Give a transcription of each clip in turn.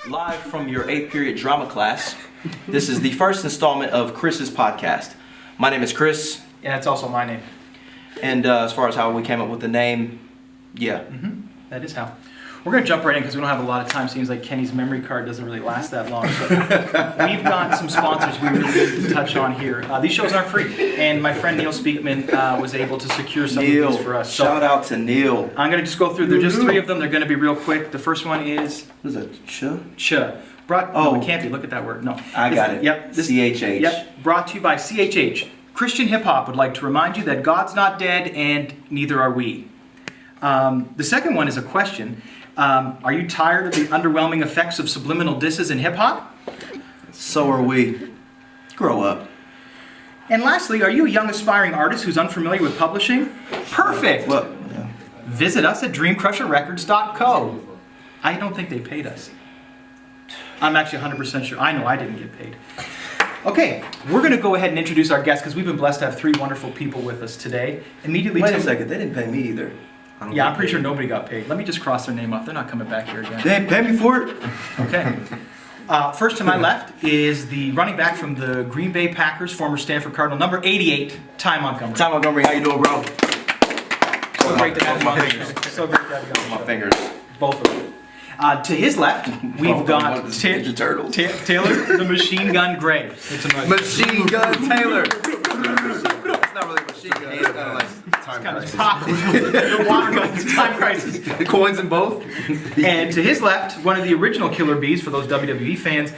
Live from your 8th period drama class, this is the first installment of Chris's podcast. My name is Chris. Yeah, it's also my name. And as far as how we came up with the name, yeah. That is how. We're going to jump right in because we don't have a lot of time. Seems like Kenny's memory card doesn't really last that long. But we've got some sponsors we really need to touch on here. These shows aren't free. And my friend Neil Speakman was able to secure some of these for us. So Shout out to Neil. I'm going to just go through. There are just 3 of them. They're going to be real quick. The first one is... What is that? Ch. No, it can't be. Look at that word. No. I got it. Yep. CHH. Yep. Brought to you by CHH. Christian Hip Hop would like to remind you that God's not dead and neither are we. The second one is a question. Are you tired of the underwhelming effects of subliminal disses in hip hop? So are we. Grow up. And lastly, are you a young aspiring artist who's unfamiliar with publishing? Perfect! Well, yeah. Visit us at dreamcrusherrecords.co. I don't think they paid us. I'm actually 100% sure. I know I didn't get paid. Okay, we're going to go ahead and introduce our guests because we've been blessed to have 3 wonderful people with us today. Immediately. Wait a second, they didn't pay me either. Yeah, I'm pretty sure nobody got paid. Let me just cross their name off. They're not coming back here again. They didn't pay me for it. Okay. First to my left is the running back from the Green Bay Packers, former Stanford Cardinal, number 88, Ty Montgomery. Ty Montgomery, how you doing, bro? So great to have you on. So great to have you on. My fingers. Both of them. To his left, we've got Ninja Turtles. Taelor, the Machine Gun Gray. It's a nice Machine Gun Taelor. It's not really a machine gun. It's kind of like time crisis. The water guns, time crisis. Coins in both. And to his left, one of the original Killer Bees for those WWE fans,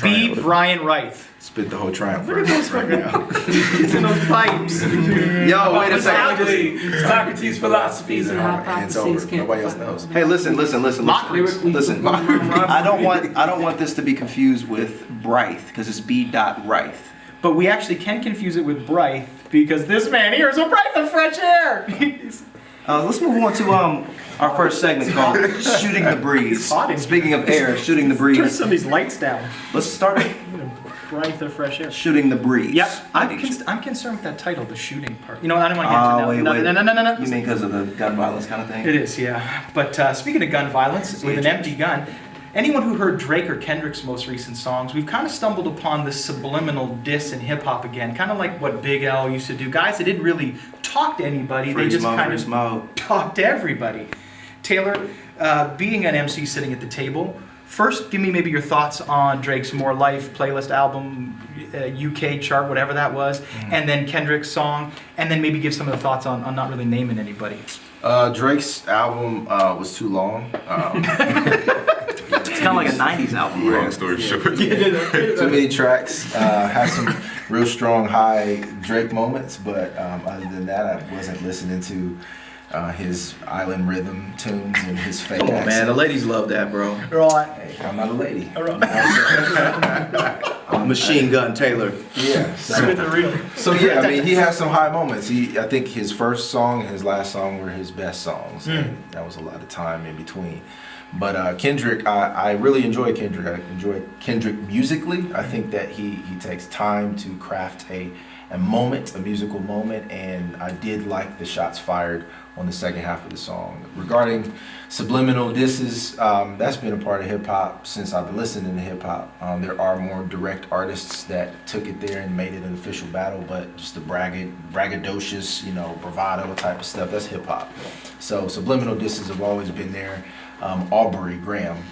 B. Brian Reith. Spit the whole triumph. Look at those It's in those pipes. Yo, wait a second. Socrates' philosophies and It's over. hypotheses. Nobody else knows. Hey, listen. Lyrically. Listen. I don't want this to be confused with Reith because it's B. Reith. But we actually can confuse it with Brythe because this man here is a breath of fresh air. Let's move on to our first segment called Shooting the Breeze. Hot in Speaking of air, shooting the Turn breeze. some of these lights down. Let's start Breath of fresh air. shooting the breeze. Yep, I'm concerned with that title, the shooting part. You know, I don't want to get into wait. No. You mean because of the gun violence kind of thing? It is, yeah. But speaking of gun violence, with an empty gun, anyone who heard Drake or Kendrick's most recent songs, we've kind of stumbled upon this subliminal diss in hip hop again, kind of like what Big L used to do. Guys that didn't really talk to anybody, they just kind of talked to everybody. Taelor, being an MC sitting at the table, first give me maybe your thoughts on Drake's More Life playlist album, UK chart, whatever that was, and then Kendrick's song, and then maybe give some of the thoughts on not really naming anybody. Drake's album was too long. It's kind of like a 90s album. Long story short. Too many tracks. Had some real strong high Drake moments, but other than that, I wasn't listening to his island rhythm tunes and his fake Come on, accent. man. The ladies love that, bro. Right. Hey, I'm not a lady. Machine Gun Taelor. Yeah. Spit the real. So yeah, I mean, he has some high moments. I think his first song and his last song were his best songs. And that was a lot of time in between. But Kendrick, I really enjoy Kendrick. I enjoy Kendrick musically. I think that he takes time to craft a moment, a musical moment, and I did like the shots fired on the second half of the song. Regarding subliminal disses, that's been a part of hip hop since I've been listening to hip hop. There are more direct artists that took it there and made it an official battle, but just the braggadocious, bravado type of stuff, that's hip hop. So subliminal disses have always been there. Aubrey Graham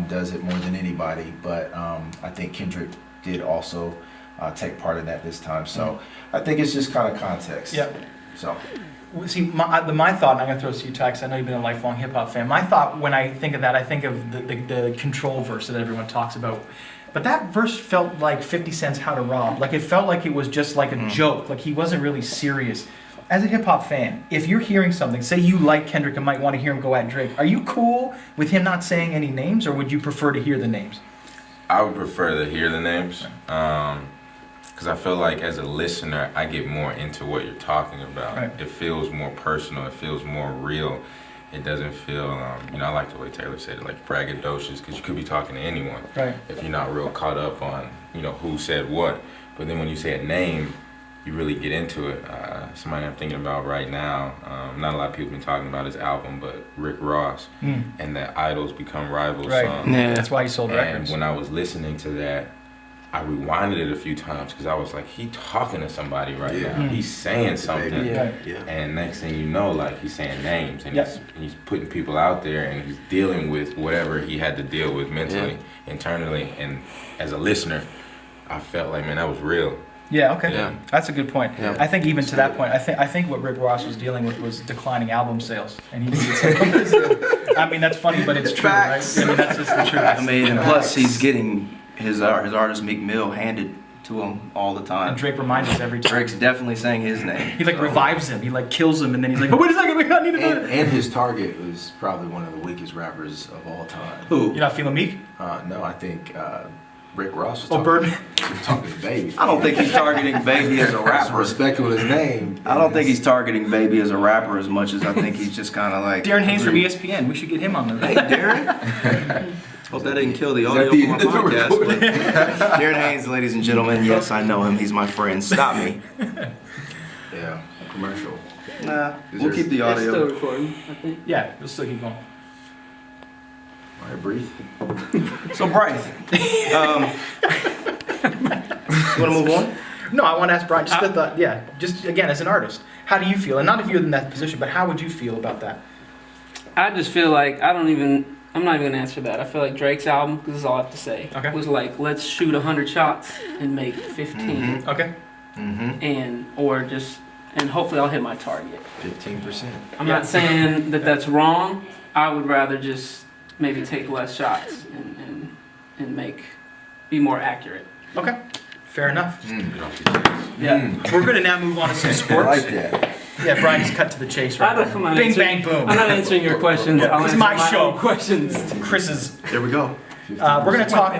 does it more than anybody, but I think Kendrick did also take part in that this time. So I think it's just kind of context. Yeah. So. See, my thought, and I'm going to throw this to you, Ty, because I know you've been a lifelong hip-hop fan. My thought, when I think of that, I think of the control verse that everyone talks about. But that verse felt like 50 Cent's How to Rob. Like, it felt like it was just like a joke. Like, he wasn't really serious. As a hip-hop fan, if you're hearing something, say you like Kendrick and might want to hear him go at Drake, are you cool with him not saying any names, or would you prefer to hear the names? I would prefer to hear the names, because I feel like as a listener, I get more into what you're talking about. Right. It feels more personal. It feels more real. It doesn't feel, I like the way Taelor said it, like braggadocious, because you could be talking to anyone. Right. If you're not real caught up on, who said what. But then when you say a name, you really get into it. Somebody I'm thinking about right now, not a lot of people have been talking about his album, but Rick Ross and that Idols Become Rivals Right. song. Yeah. That's why he sold And records. when I was listening to that, I rewinded it a few times because I was like, he talking to somebody right Yeah. now. He's saying something. Yeah. And next thing you know, like he's saying names and Yep. he's putting people out there and he's dealing with whatever he had to deal with mentally, internally. And as a listener, I felt like, man, that was real. Yeah, okay. Yeah. That's a good point. Yeah. I think even to that point, I think what Rick Ross was dealing with was declining album sales, and he needed some. I mean, that's funny, but it's true, Facts. right? I mean, that's just the truth. I mean, and plus he's getting his artist Meek Mill handed to him all the And time. Drake reminds us every time. Drake's definitely saying his name. He like revives him. He like kills him, and then he's like, "Oh, wait a second, I need to do it." And his target was probably one of the weakest rappers of all time. Who? You're not feeling Meek? No, I think Rick Ross was Oh, talking, Birdman. talking to Baby. I don't think he's targeting Baby as a rapper. Respectful his name. I don't think he's targeting Baby as a rapper as much as I think he's just kind of like. Darren Hayes from ESPN. We should get him on the. Hey, Darren. Hope that didn't kill the audio the for my end of the podcast. recording? But Darren Hayes, ladies and gentlemen, yes, I know him. He's my friend. Stop me. Yeah, commercial. Nah, Is we'll there- keep the It's still audio. recording, I think. Yeah, we'll still keep going. All right, breathe. So, Bryce, you want to move on? No, I want to ask Brian. Just the thought. Yeah, just again as an artist, how do you feel? And not if you're in that position, but how would you feel about that? I just feel like I'm not even gonna answer that. I feel like Drake's album, this is all I have to say, Okay. was like, let's shoot 100 shots and make 15, Okay. Mm-hmm. and hopefully I'll hit my target. 15%. I'm Yeah. not saying that that's wrong. I would rather just maybe take less shots and be more accurate. Okay. Fair enough. Get off your chest. Yeah. We're going to now move on to some I sports. like that. Yeah, Brian, just cut to the chase I right don't- now. I'm not Bing, answering- bang, boom. I'm not answering your questions. Yeah, I'll this is answer my show. own questions. Chris's. There we go. We're going to talk.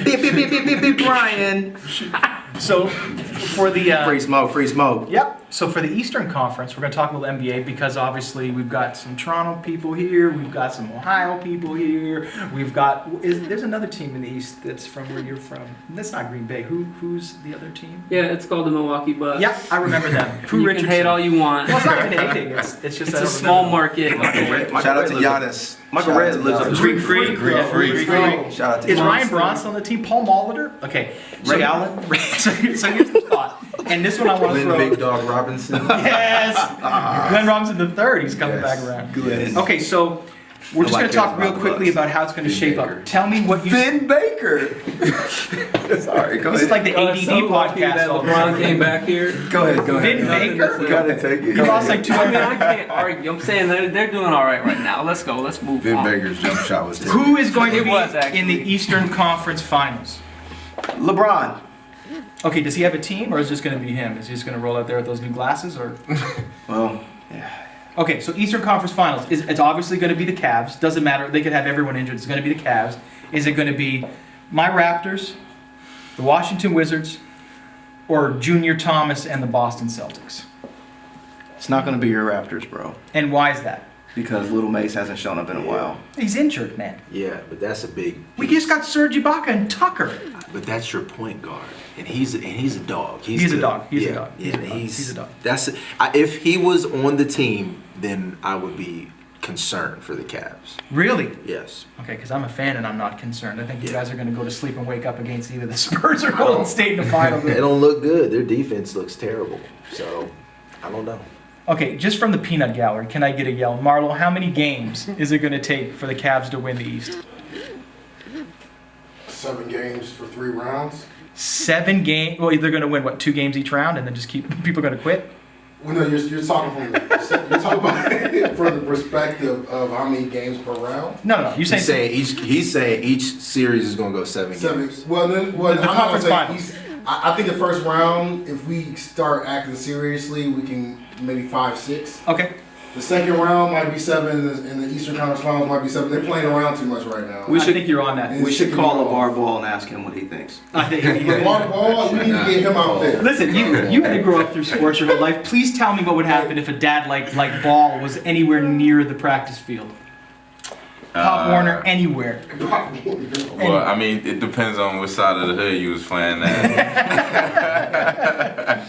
Beep, beep, beep, beep, beep, beep, Brian. So, for the. Free smoke, free smoke. Yep. So for the Eastern Conference, we're going to talk a little NBA because obviously we've got some Toronto people here, we've got some Ohio people here, we've got there's another team in the East that's from where you're from. That's not Green Bay. Who's the other team? Yeah, it's called the Milwaukee Bucks. Yeah, I remember them. Pooh You Richardson. can hate all you want. Well, it's not even hating. It's just It's I a don't small remember. market. Shout out to Giannis. Michael Shout out Red to lives up Giannis. the Greek street. freak. Yeah, Greek freak. Shout out to Is Giannis. Ryan Bronson on the team? Paul Molitor? Okay. Ray Allen? So here's the thought. And this one I want to Glenn throw. Big Dog Robinson. Yes! Glenn Robinson III, he's coming Yes. back around. Glenn. Okay, so we're just Nobody going to talk cares real about the quickly Bucks. about how it's going to Vin shape Baker. up. Tell me what you... Finn Baker. Sorry, go This is ahead. like the ADD podcast. That all the LeBron time. came back here. Go ahead. Vin Baker? You gotta take it. He lost like I mean, I 200. can't argue. I'm saying they're doing all right now. Let's go. Let's move Vin on. Baker's jump shot was terrible. Who is going to It was, be actually. in the Eastern Conference Finals? LeBron. Okay, does he have a team or is it just going to be him? Is he just going to roll out there with those new glasses or... Well, yeah. Okay, so Eastern Conference Finals. It's obviously going to be the Cavs. Doesn't matter. They could have everyone injured. It's going to be the Cavs. Is it going to be my Raptors, the Washington Wizards, or Junior Thomas and the Boston Celtics? It's not going to be your Raptors, bro. And why is that? Because Little Mace hasn't shown up in a while. He's injured, man. Yeah, but that's a big. We just got Serge Ibaka and Tucker. But that's your point guard, and he's a dog. He's a good. dog. He's a Yeah, dog. Yeah, He's a dog. he's He's a dog. That's if he was on the team, then I would be concerned for the Cavs. Really? Yes. Okay, because I'm a fan and I'm not concerned. I think you Yeah. guys are going to go to sleep and wake up against either the Spurs or Golden State in the finals. They don't look good. Their defense looks terrible. So I don't know. Okay, just from the peanut gallery, can I get a yell? Marlo, how many games is it going to take for the Cavs to win the East? 7 games for 3 rounds. 7 games. Well, they're going to win, what, 2 games each round and then just keep people going to quit? Well, no, you're talking from you're talking about it from the perspective of how many games per round. No. You say He's saying each series is going to go 7 7. games. Well, then, The I'm not gonna conference say finals. I think the first round, if we start acting seriously, we can maybe 5, 6. Okay. The second round might be 7, and the Eastern Conference Finals might be 7. They're playing around too much right now. We I should- think you're on that. And We should chicken call ball. LeVar Ball and ask him what he thinks. I think LeVar Ball, we need to get him out there. Listen, you had to grow up through sports your whole life. Please tell me what would happen if a dad like Ball was anywhere near the practice field. Pop Warner, anywhere. Well, I mean, it depends on which side of the hood you was playing at.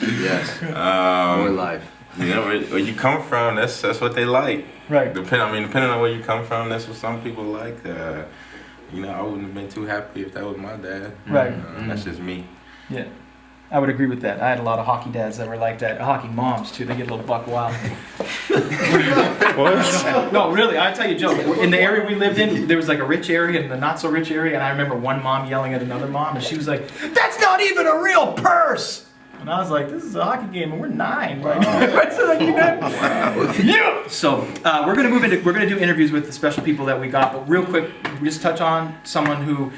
Yes. More life. You know, where you come from, that's what they like. Right. Depending on where you come from, that's what some people like. You know, I wouldn't have been too happy if that was my dad. Right. That's just me. Yeah. I would agree with that. I had a lot of hockey dads that were like that. Hockey moms, too. They get a little buck wild. What? No, really. I tell you, Joe, in the area we lived in, there was like a rich area and a not so rich area. And I remember one mom yelling at another mom, and she was like, "That's not even a real purse!" And I was like, "This is a hockey game, and we're 9 right now." So, like, yeah. So we're gonna do interviews with the special people that we got. But real quick, we just touch on someone who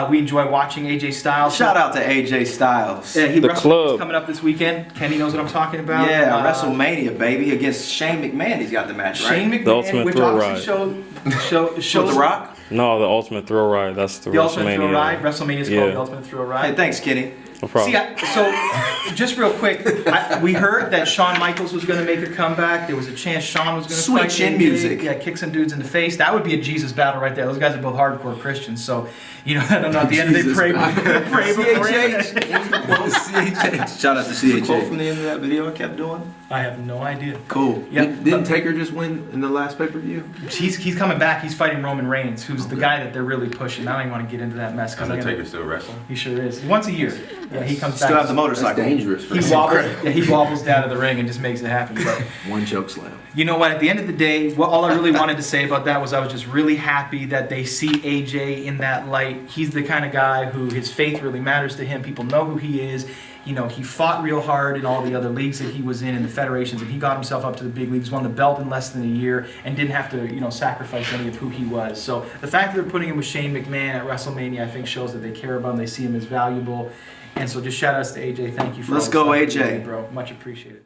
we enjoy watching, AJ Styles. Shout out to AJ Styles. Yeah, The club. coming up this weekend. Kenny knows what I'm talking about. Yeah, WrestleMania, baby, against Shane McMahon. He's got the match, right? Shane The McMahon, Ultimate which Thrill obviously With shows The Rock. No, the Ultimate Thrill Ride. That's the The Ultimate Thrill WrestleMania. Ride. WrestleMania is called the Ultimate Thrill Hey, Ride. thanks, Kenny. No problem. See, so just real quick, we heard that Shawn Michaels was going to make a comeback. There was a chance Shawn was going to Sweet fight chin AJ. music. Yeah, kick some dudes in the face. That would be a Jesus battle right there. Those guys are both hardcore Christians, so you know, I don't know. At the end, they pray before it. CHH. Shout out to Quote CHH. from the end of that video I kept doing. I have no idea. Cool. Yep. Didn't Taker just win in the last pay-per-view? He's coming back. He's fighting Roman Reigns, who's the guy that they're really pushing. I don't even want to get into that mess because Undertaker still wrestling. he sure is. Once a year. Yeah, he comes Still back. have the That's motorcycle. dangerous for He him. wobbles, he wobbles down to the ring and just makes it happen. But One choke slam. you know what? At the end of the day, all I really wanted to say about that was I was just really happy that they see AJ in that light. He's the kind of guy who his faith really matters to him. People know who he is. You know, he fought real hard in all the other leagues that he was in the federations, and he got himself up to the big leagues, won the belt in less than a year, and didn't have to, you know, sacrifice any of who he was. So the fact that they're putting him with Shane McMahon at WrestleMania, I think, shows that they care about him. They see him as valuable. And so just shout outs to AJ. Thank you for Let's all the go, stuff that you AJ. did, bro. Much appreciated.